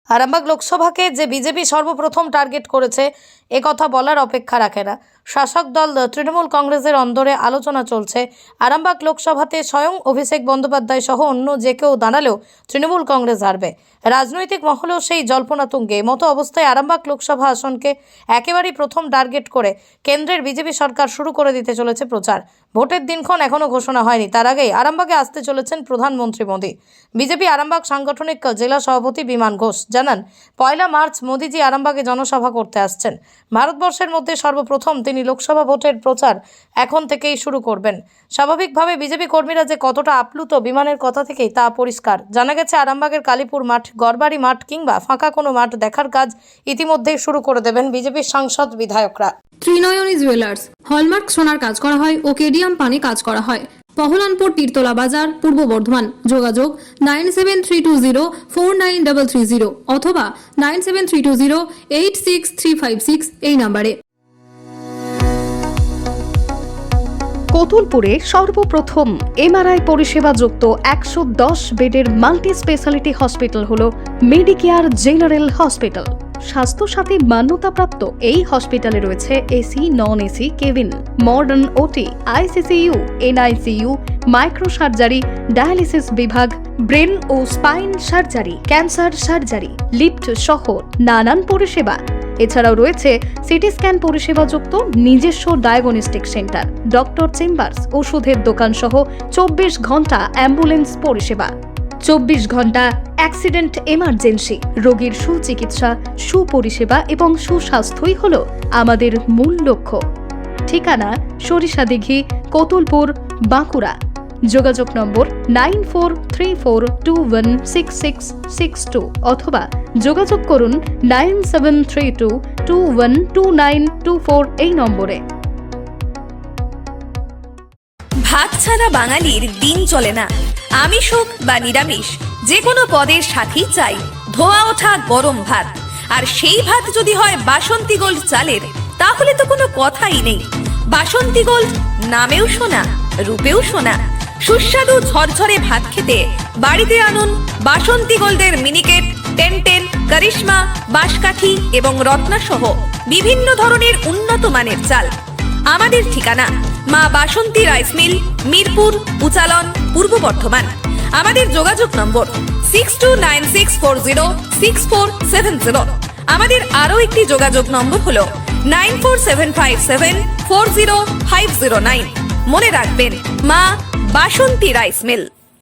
আরামবাগ লোকসভাকে যে বিজেপি সর্বপ্রথম টার্গেট করেছে এ কথা বলার অপেক্ষা রাখে না। শাসক দল তৃণমূল কংগ্রেসের অন্দরে আলোচনা চলছে। আরামবাগ লোকসভাতে স্বয়ং অভিষেক বন্দ্যোপাধ্যায় সহ অন্য যে কেউ দাঁড়ালেও তৃণমূল কংগ্রেস হারবে। রাজনৈতিক মহলেও সেই জল্পনা তুঙ্গে। মতো অবস্থায় আরামবাগ লোকসভা আসনকে একেবারেই প্রথম টার্গেট করে কেন্দ্রের বিজেপি সরকার শুরু করে দিতে চলেছে প্রচার। ভোটের দিনক্ষণ এখনও ঘোষণা হয়নি, তার আগেই আরামবাগে আসতে চলেছেন প্রধানমন্ত্রী মোদী। বিজেপি আরামবাগ সাংগঠনিক জেলা সভাপতি বিমান ঘোষ জানান, 1 মার্চ মোদীজি আরামবাগে জনসভা করতে আসছেন। ভারতবর্ষের মধ্যে সর্বপ্রথম তিনি লোকসভা ভোটের প্রচার এখন থেকেই শুরু করবেন। স্বাভাবিকভাবে বিজেপি কর্মীরা যে কতটা আপ্লুত বিমানের কথা থেকেই তা পরিষ্কার। জানা গেছে আরামবাগের কালীপুর মাঠ, গড়বাড়ি মাঠ কিংবা ফাঁকা কোনো মাঠ দেখার কাজ ইতিমধ্যেই শুরু করে দেবেন বিজেপির সাংসদ বিধায়করা। ত্রিনয়নী জুয়েলার্স হলমার্ক সোনার কাজ করা হয় ও কেডিয়াম পানি কাজ করা হয়। পহলানপুর তীরতলা বাজার, পূর্ব বর্ধমান। যোগাযোগ 9732049330 অথবা 9732086356 এই নম্বরে। কোতুলপুরে সর্বপ্রথম এমআরআই পরিষেবা যুক্ত 110 বেডের মাল্টি স্পেশালিটি হসপিটাল হল মেডিকেয়ার জেনারেল হসপিটাল। স্বাস্থ্যসাথী মান্যতাপ্রাপ্ত এই হসপিটালে রয়েছে AC, non AC cabin, modern OT, ICCU, NICU, micro surgery, dialysis বিভাগ, ব্রেন ও spine surgery, cancer surgery, lift সহ নানান পরিষেবা। এছাড়াও রয়েছে সিটি স্ক্যান পরিষেবাযুক্ত নিজস্ব ডায়াগনস্টিক সেন্টার, ডক্টর চেম্বার্স, ওষুধের দোকান সহ 24 ঘন্টা অ্যাম্বুলেন্স পরিষেবা। 24 ঘন্টা অ্যাক্সিডেন্ট এমার্জেন্সি। রোগীর সুচিকিৎসা, সুপরিষেবা এবং সুস্বাস্থ্যই হল আমাদের মূল লক্ষ্য। ঠিকানা সরিষাদিঘি, কোতুলপুর, বাঁকুড়া। যোগাযোগ নম্বর 9434216662 অথবা যোগাযোগ করুন 9732212924 এই নম্বরে। ভাত ছাড়া বাঙালির দিন চলে না। আমিষ হোক বা নিরামিষ, যে কোনো পদের সাথেই চাই ধোয়া ওঠা গরম ভাত। আর সেই ভাত যদি হয় বাসন্তী গোল্ড চালের, তাহলে তো কোনো কথাই নেই। বাসন্তী গোল্ড নামেও শোনা, রূপেও শোনা। সুস্বাদু ঝরঝরে ভাত খেতে বাড়িতে আনুন বাসন্তী গোল্ডের মিনিকেট, 1010, করিশ্মা, বাঁশকাঠি এবং রত্না সহ বিভিন্ন ধরনের উন্নত মানের চাল। আমাদের ঠিকানা মা বাসন্তী রাইস মিল, মিরপুর, উচালন, পূর্ব বর্ধমান। আমাদের যোগাযোগ নম্বর 6296406470। আমাদের আরও একটি যোগাযোগ নম্বর হলো 9475740509। মনে রাখবেন, মা বাসন্তী রাইস মিল।